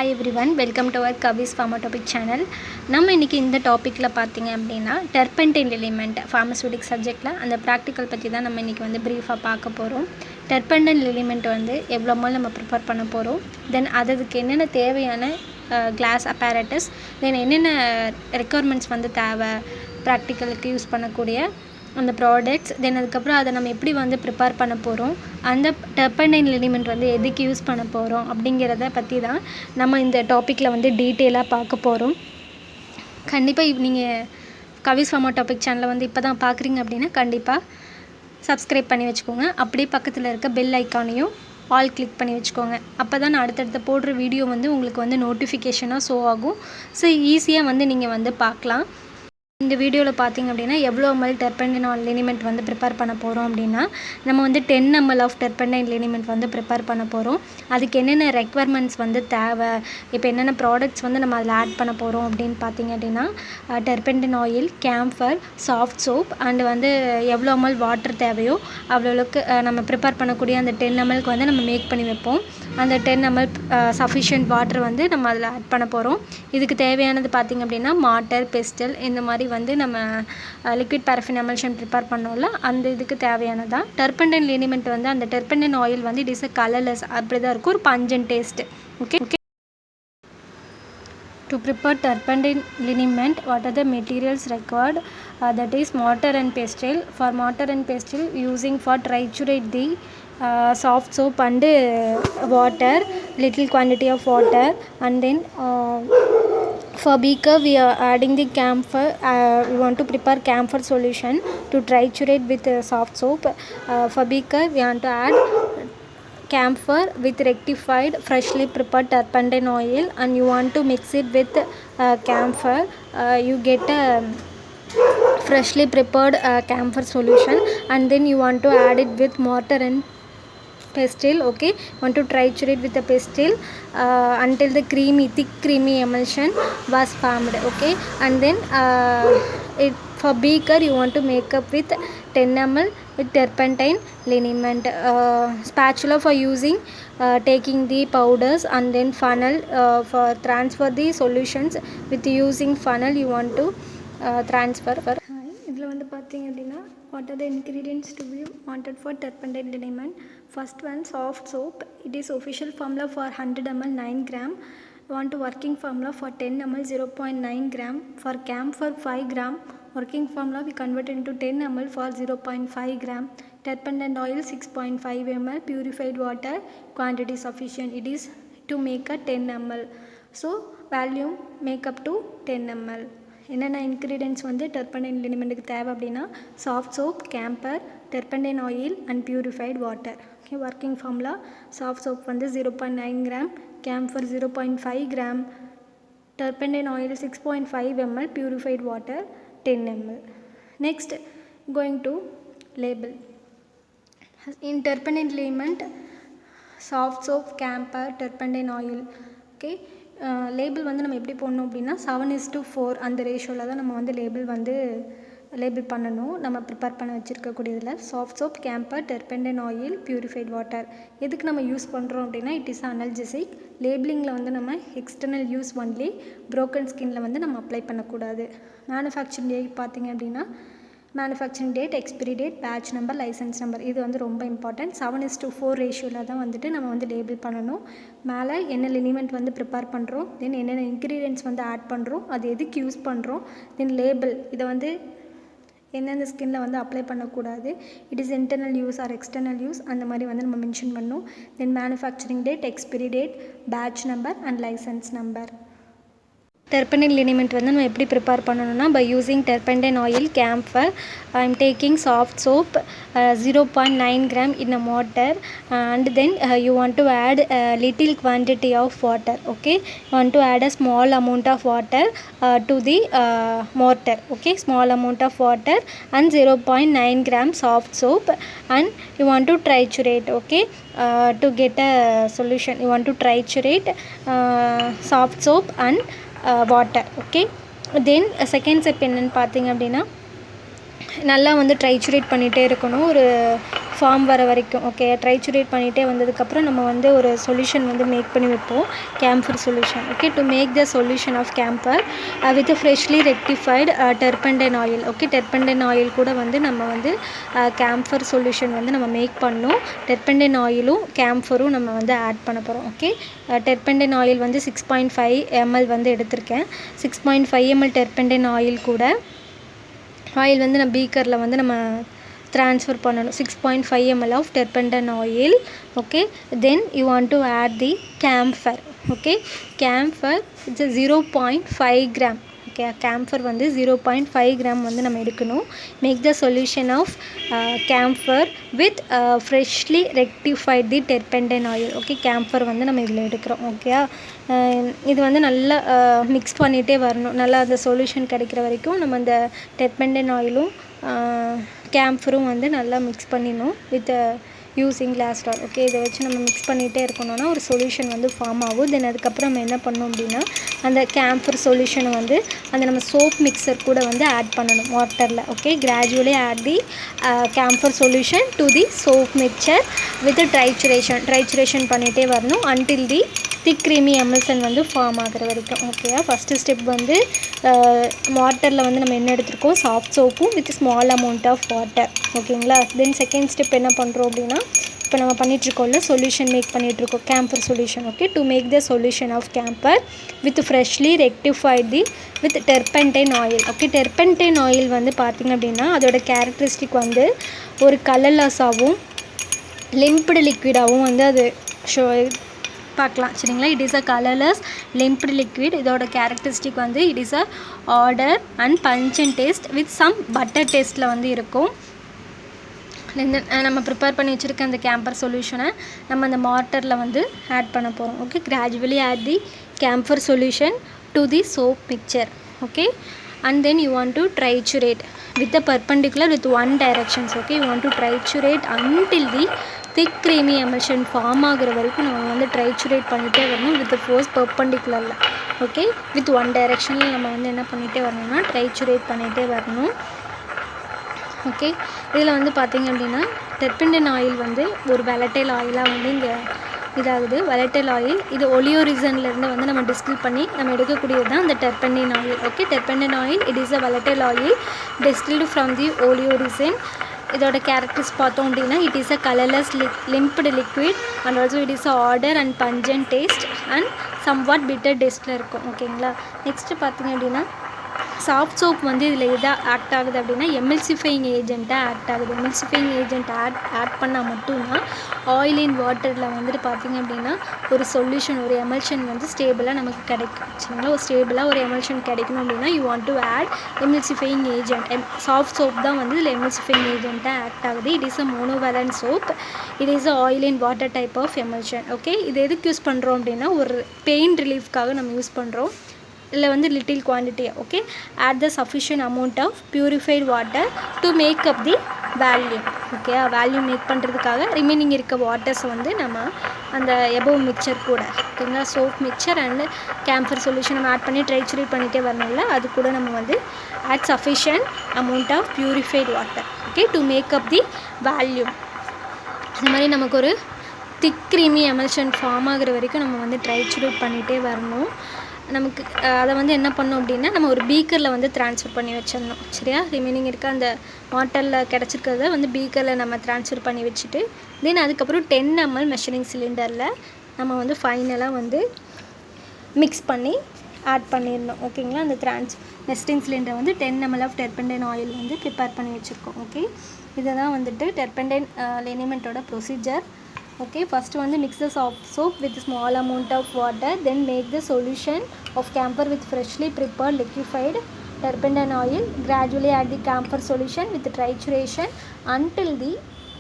Hi everyone, welcome to our Kavi's Pharmatopic channel. நம்ம இன்றைக்கி இந்த டாப்பிக்கில் பார்த்திங்க அப்படின்னா டெர்பென்டைன் எலிமெண்ட் ஃபார்மசூட்டிக் சப்ஜெக்டில் அந்த ப்ராக்டிக்கல் பற்றி தான் நம்ம இன்றைக்கி வந்து ப்ரீஃபாக பார்க்க போகிறோம். டெர்பென்டைன் எலிமெண்ட் வந்து எவ்வளோ நாள் நம்ம ப்ரிப்பேர் பண்ண போகிறோம், தென் அதுக்கு என்னென்ன தேவையான கிளாஸ் அப்பேரட்டஸ், தென் என்னென்ன ரெக்குயர்மெண்ட்ஸ் வந்து தேவை ப்ராக்டிக்கலுக்கு யூஸ் பண்ணக்கூடிய அந்த ப்ராடக்ட்ஸ், தென் அதுக்கப்புறம் அதை நம்ம எப்படி வந்து ப்ரிப்பேர் பண்ண போகிறோம், அந்த டெர்பென்டைன் எலிமெண்ட் வந்து எதுக்கு யூஸ் பண்ண போகிறோம் அப்படிங்கிறத பற்றி தான் நம்ம இந்த டாப்பிக்கில் வந்து டீட்டெயிலாக பார்க்க போகிறோம். கண்டிப்பாக நீங்கள் கவிஸ் ஃபார்மோடாபிக் சேனலை வந்து இப்போ தான் பார்க்குறீங்க அப்படின்னா கண்டிப்பாக சப்ஸ்கிரைப் பண்ணி வச்சுக்கோங்க. அப்படியே பக்கத்தில் இருக்க பெல் ஐக்கானையும் ஆல் கிளிக் பண்ணி வச்சுக்கோங்க. அப்போ தான் நான் அடுத்தடுத்த போடுற வீடியோ வந்து உங்களுக்கு வந்து நோட்டிஃபிகேஷனாக ஷோ ஆகும். ஸோ ஈஸியாக வந்து நீங்கள் வந்து பார்க்கலாம். இந்த வீடியோவில் பார்த்திங்க அப்படின்னா எவ்வளோ ml டெர்பென்டைன் எலிமெண்ட் வந்து ப்ரிப்பேர் பண்ண போகிறோம் அப்படின்னா நம்ம வந்து 10 ml ஆஃப் டெர்பென்டைன் எலிமெண்ட் வந்து ப்ரிப்பேர் பண்ண போகிறோம். அதுக்கு என்னென்ன ரெக்குவயர்மெண்ட்ஸ் வந்து தேவை, இப்போ என்னென்ன ப்ராடக்ட்ஸ் வந்து நம்ம அதில் ஆட் பண்ண போகிறோம் அப்படின்னு பார்த்திங்க அப்படின்னா turpentine oil, camphor, soft soap and வந்து எவ்வளோ ml வாட்டர் தேவையோ அவ்வளோக்கு நம்ம ப்ரிப்பேர் பண்ணக்கூடிய அந்த 10 mlக்கு வந்து நம்ம மேக் பண்ணி வைப்போம். அந்த 10 ml சஃபிஷியன்ட் வாட்டர் வந்து நம்ம அதில் ஆட் பண்ண போகிறோம். இதுக்கு தேவையானது பார்த்திங்க அப்படின்னா மாட்டர், பெஸ்டல், இந்த மாதிரி வந்து நம்ம லிக்விட் பாரஃபின் எமல்ஷன் ப்ரிப்பேர் பண்ணோம்ல அந்த இதுக்கு தேவையானதான். டெர்பென்டைன் எலிமெண்ட் வந்து அந்த டெர்பென்டைன் ஆயில் வந்து இட் இஸ் அ கலர்லெஸ், அப்படி தான் இருக்கும், ஒரு pungent taste. Okay. To prepare turpentine liniment, what are the materials required? That is mortar and pestle. For mortar and pestle, using for triturate the soft soap and water, little quantity of water, and then for beaker we are adding the camphor. We want to prepare camphor solution to triturate with soft soap. For beaker we want to add camphor with rectified freshly prepared turpentine oil, and you want to mix it with camphor. You get a freshly prepared camphor solution, and then you want to add it with mortar and pestle. Okay, want to triturate with the pestle until the thick creamy emulsion was formed. Okay, and then for beaker you want to make up with 10 ml with turpentine liniment. Spatula for using taking the powders, and then funnel for transfer the solutions. With using funnel you want to transfer. இதில் வந்து பார்த்திங்க அப்படின்னா what are the ingredients to be wanted for turpentine liniment. First one, soft soap. It is official formula for 100 ml 9 gram. Want to working formula for 10 ml 0.9 gram. For camphor 5 gram. Working formula we convert into 10 ml for 0.5 gram. Turpentine oil 6.5 ml. Purified water quantity sufficient. It is to make a 10 ml. So volume make up to 10 ml. என்னென்ன ingredients வந்து turpentine எலிமெண்ட்டுக்கு தேவை அப்படின்னா soft soap, camphor, turpentine oil and purified water. Okay, working formula soft soap வந்து 0.9 gram, camphor 0.5 gram, turpentine oil 6.5 ml, purified water 10 ml. Next, going to label. In turpentine element, soft soap, camphor, turpentine oil. Okay, label வந்து நம்ம எப்படி போடணும் அப்படின்னா 7:4 அந்த ரேஷியோவில் தான் நம்ம வந்து லேபிள் பண்ணணும். நம்ம ப்ரிப்பேர் பண்ண வச்சுருக்கக்கூடியதில் soft soap, camphor, turpentine oil, purified water எதுக்கு நம்ம யூஸ் பண்ணுறோம் அப்படின்னா இட் இஸ் அனல்ஜெசிக். லேபிளிங்கில் வந்து நம்ம எக்ஸ்டர்னல் யூஸ் ஒன்லி, ப்ரோக்கன் ஸ்கின்னில் வந்து நம்ம அப்ளை பண்ணக்கூடாது. மேனுஃபேக்சரிங் டேட் பார்த்திங்க அப்படின்னா manufacturing date, expiry date, batch number, licence number, இது வந்து ரொம்ப இம்பார்ட்டன்ட். 7:4 ரேஷியோவில் தான் வந்துட்டு நம்ம வந்து லேபிள் பண்ணணும். மேலே என்ன எலிமெண்ட் வந்து ப்ரிப்பேர் பண்ணுறோம், தென் என்னென்ன இன்க்ரீடியன்ட்ஸ் வந்து ஆட் பண்ணுறோம், அது எதுக்கு யூஸ் பண்ணுறோம், தென் லேபிள் இதை வந்து எந்தெந்த ஸ்கின்னில் வந்து அப்ளை பண்ணக்கூடாது, it is internal use or external use, அந்த மாதிரி வந்து நம்ம மென்ஷன் பண்ணணும். Then manufacturing date, expiry date, batch number and licence number. Turpentine element வந்து நம்ம எப்படி ப்ரிப்பேர் பண்ணணும்னா by using turpentine oil, camphor, I'm taking soft soap 0.9 gram in a mortar, and then you want to add a little quantity of water. Okay, you want to add a small amount of water to the mortar. Okay, small amount of water and 0.9 gram soft soap, and you want to triturate. Okay, to get a solution you want to triturate soft soap and water. Okay, then second step என்னன்னு பார்த்தீங்க அப்படின்னா நல்லா வந்து ட்ரைச்சுரேட் பண்ணிகிட்டே இருக்கணும் ஒரு form வர வரைக்கும். ஓகே, ட்ரைச்சுரேட் பண்ணிகிட்டே வந்ததுக்கப்புறம் நம்ம வந்து ஒரு சொல்யூஷன் வந்து மேக் பண்ணி வைப்போம், camphor solution. Okay, to make the solution of camphor with freshly rectified turpentine oil. Okay, turpentine oil கூட வந்து நம்ம வந்து கேம்ஃபர் சொல்யூஷன் வந்து நம்ம மேக் பண்ணோம். டெர்பெண்டைன் ஆயிலும் கேம்ஃபரும் நம்ம வந்து ஆட் பண்ண போகிறோம். ஓகே, டெர்பெண்டைன் ஆயில் வந்து 6.5 ml வந்து எடுத்திருக்கேன். 6.5 ml டெர்பெண்டைன் ஆயில் கூட ஆயில் வந்து நம்ம பீக்கரில் வந்து நம்ம ட்ரான்ஸ்ஃபர் பண்ணணும். 6.5 ml of turpentine oil. Okay, then you want to add the camphor. Okay, camphor it's 0.5 gram. Okay, camphor வந்து 0.5 கிராம் வந்து நம்ம எடுக்கணும். Make the solution of camphor with freshly rectified the turpentine oil. Okay, camphor வந்து நம்ம இதில் எடுக்கிறோம். ஓகேயா, இது வந்து நல்லா மிக்ஸ் பண்ணிகிட்டே வரணும். நல்லா அந்த சொல்யூஷன் கிடைக்கிற வரைக்கும் நம்ம அந்த டெர்பெண்டைன் ஆயிலும் கேம்ஃபரும் வந்து நல்லா மிக்ஸ் பண்ணிடணும் with using glass rod. Okay, இதை வச்சு நம்ம மிக்ஸ் பண்ணிகிட்டே இருக்கணும்னா ஒரு சொல்யூஷன் வந்து ஃபார்ம் ஆகும். தென் அதுக்கப்புறம் நம்ம என்ன பண்ணோம் அப்படின்னா அந்த கேம்ஃபர் சொல்யூஷனை வந்து அந்த நம்ம சோப் மிக்சர் கூட வந்து ஆட் பண்ணணும் வாட்டரில். Okay, gradually add the camphor solution to the soap mixture with trituration பண்ணிகிட்டே வரணும் until the thick creamy emulsion வந்து ஃபார்ம் ஆகிற வரைக்கும். ஓகேயா, ஃபஸ்ட்டு ஸ்டெப் வந்து வாட்டரில் வந்து நம்ம என்ன எடுத்துருக்கோம், சாஃப்ட் சோப்பும் with small amount of water. ஓகேங்களா, தென் செகண்ட் ஸ்டெப் என்ன பண்ணுறோம் அப்படின்னா இப்போ நம்ம பண்ணிகிட்ருக்கோம்ல சொல்யூஷன் மேக் பண்ணிகிட்ருக்கோம் camphor solution. Okay, to make the solution of camphor with freshly rectified the with turpentine oil. Okay, turpentine oil வந்து பார்த்திங்க அப்படின்னா அதோட கேரக்டரிஸ்டிக் வந்து ஒரு கலர்லெஸ்ஸாகவும் லிம்பிடு லிக்விடாகவும் வந்து அது பார்க்கலாம். சரிங்களா, it is a colourless limpid liquid. இதோட கேரக்டரிஸ்டிக் வந்து it is a odour and pungent taste with some bitter டேஸ்ட்டில் வந்து இருக்கும். நம்ம ப்ரிப்பேர் பண்ணி வச்சுருக்க அந்த கேம்ஃபர் சொல்யூஷனை நம்ம அந்த மார்ட்டரில் வந்து ஆட் பண்ண போகிறோம். Okay, gradually add the camphor solution to the soap mixture. Okay, and then you want to triturate with the perpendicular with one directions. Okay, you want to triturate until the thick creamy emulsion form ஆகிற வரைக்கும் நம்ம வந்து triturate பண்ணிகிட்டே வரணும் with the force perpendicular. Okay, with one டைரெக்ஷனில் நம்ம வந்து என்ன பண்ணிகிட்டே வரணும்னா triturate பண்ணிகிட்டே வரணும். ஓகே, இதில் வந்து பார்த்திங்க அப்படின்னா டெர்பெண்டைன் ஆயில் வந்து ஒரு வெலட்டைல் ஆயிலாக வந்து இங்கே இதாகுது. வெலட்டைல் ஆயில் இது ஒலியோரிசன்லேருந்து வந்து நம்ம டிஸ்டில் பண்ணி நம்ம எடுக்கக்கூடியது தான் அந்த turpentine oil. Okay, turpentine oil it is a volatile oil distilled from the oleoresin. இதோட கேரக்டர்ஸ் பார்த்தோம் அப்படின்னா it is a colourless limpid liquid and also it is a odour and pungent taste and somewhat bitter டேஸ்ட்டில் இருக்கும். ஓகேங்களா, next பார்த்திங்க அப்படின்னா soft soap வந்து இதில் எதாக ஆக்ட் ஆகுது அப்படின்னா எமில்சிஃபைங் ஏஜெண்ட்டாக ஆக்ட் ஆகுது. எமில்சிஃபைங் ஏஜெண்ட் ஆட் பண்ணால் மட்டும்தான் ஆயில் இன் வாட்டரில் வந்துட்டு பார்த்திங்க அப்படின்னா ஒரு சொல்யூஷன் ஒரு எமல்ஷன் வந்து ஸ்டேபிளாக நமக்கு கிடைக்கும். சரிங்களா, ஒரு ஸ்டேபிளாக ஒரு எமல்ஷன் கிடைக்கணும் அப்படின்னா you want to add emulsifying agent. Soft soap தான் வந்து இதில் எமில்சிஃபைங் ஏஜெண்ட்டாக ஆக்ட் ஆகுது. It is a monovalent soap. It is a oil in water type of emulsion. Okay, இது எதுக்கு யூஸ் பண்ணுறோம் அப்படின்னா ஒரு பெயின் ரிலீஃப்காக நம்ம யூஸ் பண்ணுறோம். இல்லை வந்து லிட்டில் குவான்டிட்டியாக. Okay, add the sufficient amount of purified water to make up the volume. Okay, வேல்யூம் மேக் பண்ணுறதுக்காக ரிமைனிங் இருக்க வாட்டர்ஸை வந்து நம்ம அந்த எபோவ் மிக்சர் கூட ஓகேங்களா soap mixture and camphor solution நம்ம ஆட் பண்ணி ட்ரைச்சுரேட் பண்ணிகிட்டே வரணும்ல அது கூட நம்ம வந்து add sufficient amount of purified water. Okay, to make up the volume. இந்த மாதிரி நமக்கு ஒரு திக் க்ரீமி எமல்ஷன் ஃபார்ம் ஆகிற வரைக்கும் நம்ம வந்து ட்ரைச்சுரேட் பண்ணிகிட்டே வரணும். நமக்கு அதை வந்து என்ன பண்ணோம் அப்படின்னா நம்ம ஒரு பீக்கரில் வந்து ட்ரான்ஸ்ஃபர் பண்ணி வச்சிடணும். சரியா, ரிமைனிங் இருக்க அந்த வாட்டரில் கிடச்சிருக்கிறத வந்து பீக்கரில் நம்ம ட்ரான்ஸ்ஃபர் பண்ணி வச்சுட்டு தென் அதுக்கப்புறம் 10 ml மெஷரிங் சிலிண்டரில் நம்ம வந்து ஃபைனலாக வந்து மிக்ஸ் பண்ணி ஆட் பண்ணிடணும். ஓகேங்களா, அந்த மெஷரிங் சிலிண்டர் வந்து 10 ml ஆஃப் டெர்பெண்டைன் ஆயில் வந்து ப்ரிப்பேர் பண்ணி வச்சுருக்கோம். ஓகே, இதை தான் வந்துட்டு டெர்பெண்டைன் லினிமெண்ட்டோட procedure. Okay, first one mix the soft soap with small amount of water, then make the solution of camphor with freshly prepared liquefied turpentine oil. Gradually add the camphor solution with trituration until the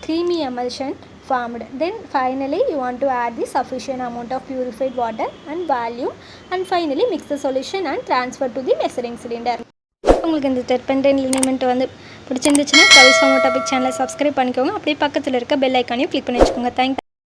creamy emulsion formed. Then finally you want to add the sufficient amount of purified water and volume, and finally mix the solution and transfer to the measuring cylinder. உங்களுக்கு இந்த டெர்பெண்டைன் லினிமெண்ட் வந்து பிடிச்சிருந்துச்சுன்னா கவிஸ் pharma topic சேனலை subscribe பண்ணிக்கோங்க. அப்படியே பக்கத்தில் இருக்க bell ஐக்கானையும் கிளிக் பண்ணி வச்சுக்கோங்க. தேங்க்யூ.